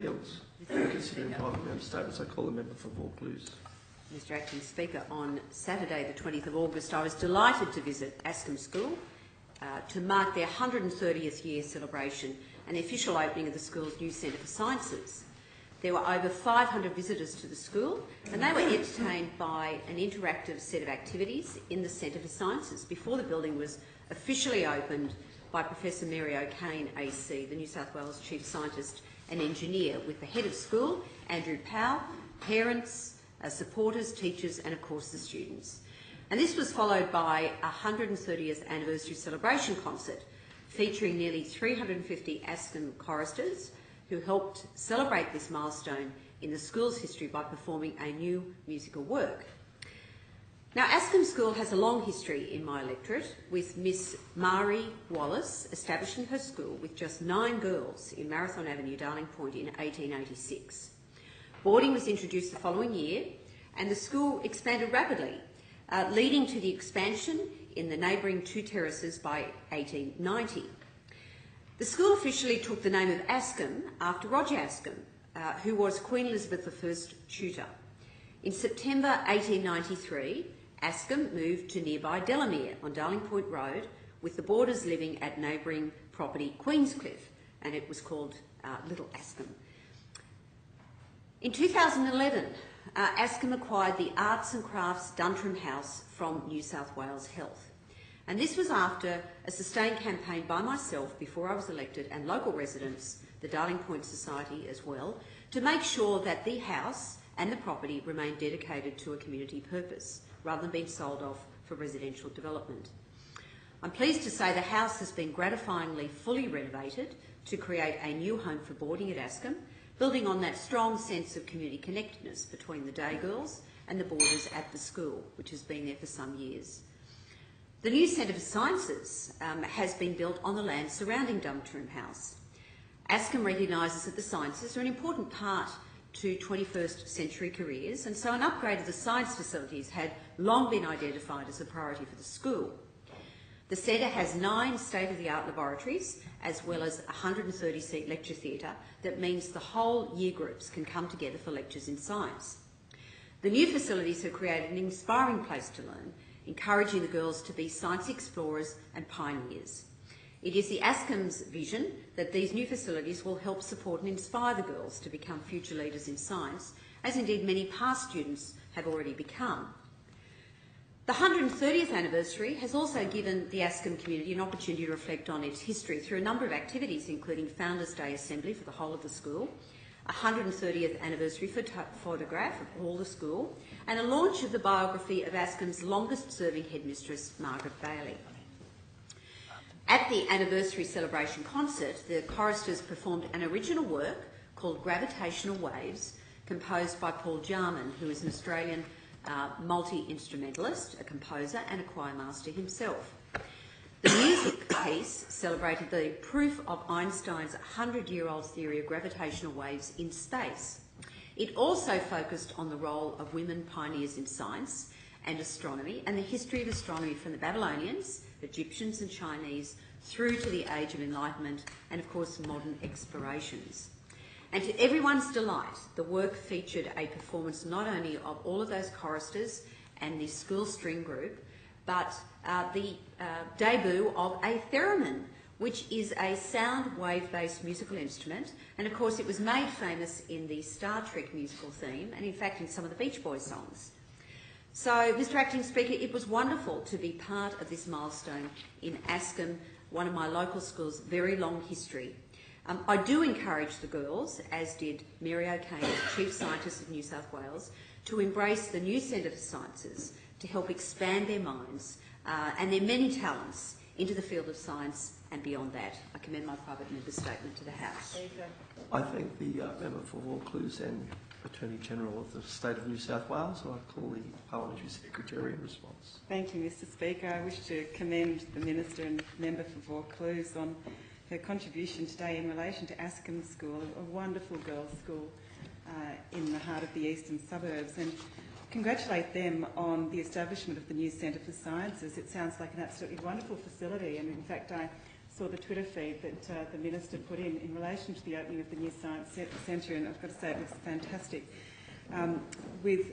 Hills. Considering private member statements, I call the member for Vaucluse. Mr Acting Speaker, on Saturday the 20th of August I was delighted to visit Ascham School to mark their 130th year celebration and the official opening of the school's new Centre for Sciences. There were over 500 visitors to the school and they were entertained by an interactive set of activities in the Centre for Sciences before the building was officially opened by Professor Mary O'Kane AC, the New South Wales Chief Scientist and Engineer, with the head of school, Andrew Powell, parents, supporters, teachers and of course the students. And this was followed by a 130th anniversary celebration concert featuring nearly 350 Ascham choristers who helped celebrate this milestone in the school's history by performing a new musical work. Now, Ascham School has a long history in my electorate, with Miss Marie Wallace establishing her school with just 9 girls in Marathon Avenue, Darling Point in 1886. Boarding was introduced the following year and the school expanded rapidly, leading to the expansion in the neighbouring 2 terraces by 1890. The school officially took the name of Ascham after Roger Ascham, who was Queen Elizabeth I's tutor. In September 1893, Ascham moved to nearby Delamere on Darling Point Road, with the boarders living at neighbouring property Queenscliff, and it was called Little Ascham. In 2011, Ascham acquired the Arts and Crafts Duntram House from New South Wales Health. And this was after a sustained campaign by myself before I was elected and local residents, the Darling Point Society as well, to make sure that the house and the property remained dedicated to a community purpose, rather than being sold off for residential development. I'm pleased to say the house has been gratifyingly fully renovated to create a new home for boarding at Ascham, building on that strong sense of community connectedness between the day girls and the boarders at the school, which has been there for some years. The new Centre for Sciences has been built on the land surrounding Duntram House. Ascham recognises that the sciences are an important part to 21st century careers, and so an upgrade of the science facilities had long been identified as a priority for the school. The centre has 9 state-of-the-art laboratories, as well as a 130-seat lecture theatre that means the whole year groups can come together for lectures in science. The new facilities have created an inspiring place to learn, encouraging the girls to be science explorers and pioneers. It is the Ascham's vision that these new facilities will help support and inspire the girls to become future leaders in science, as indeed many past students have already become. The 130th anniversary has also given the Ascham community an opportunity to reflect on its history through a number of activities, including Founders' Day Assembly for the whole of the school, a 130th anniversary photograph of all the school, and a launch of the biography of Ascham's longest-serving headmistress, Margaret Bailey. At the anniversary celebration concert, the choristers performed an original work called Gravitational Waves, composed by Paul Jarman, who is an Australian multi-instrumentalist, a composer and a choir master himself. The music piece celebrated the proof of Einstein's 100-year-old theory of gravitational waves in space. It also focused on the role of women pioneers in science and astronomy and the history of astronomy from the Babylonians, Egyptians and Chinese through to the Age of Enlightenment and of course modern explorations. And to everyone's delight, the work featured a performance not only of all of those choristers and the school string group, but the debut of a theremin, which is a sound wave-based musical instrument, and of course it was made famous in the Star Trek musical theme and in fact in some of the Beach Boys songs. So, Mr Acting Speaker, it was wonderful to be part of this milestone in Ascham, one of my local schools' very long history. I do encourage the girls, as did Mary O'Kane, Chief Scientist of New South Wales, to embrace the new Centre for Sciences to help expand their minds and their many talents into the field of science and beyond that. I commend my private member's statement to the House. I thank the member for Vaucluse and Attorney General of the State of New South Wales, so I call the Parliamentary Secretary in response. Thank you, Mr Speaker. I wish to commend the Minister and member for Vaucluse on her contribution today in relation to Ascham School, a wonderful girls' school in the heart of the eastern suburbs, and congratulate them on the establishment of the new Centre for Sciences. It sounds like an absolutely wonderful facility, and in fact I saw the Twitter feed that the Minister put in relation to the opening of the new Science Centre, and I've got to say it looks fantastic. With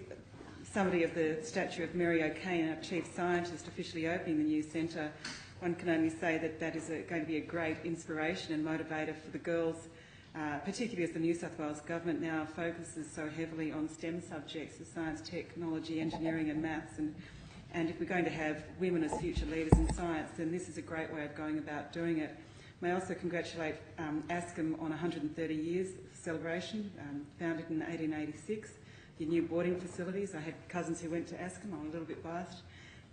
somebody of the stature of Mary O'Kane, our Chief Scientist, officially opening the new centre, one can only say that that is going to be a great inspiration and motivator for the girls, particularly as the New South Wales Government now focuses so heavily on STEM subjects, the science, technology, engineering and maths, and if we're going to have women as future leaders in science, then this is a great way of going about doing it. May I also congratulate Ascham on 130 years celebration, founded in 1886, the new boarding facilities. I had cousins who went to Ascham. I'm a little bit biased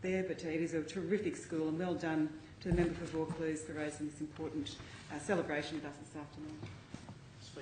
there, but it is a terrific school, and well done to the member for Vaucluse for raising this important celebration with us this afternoon.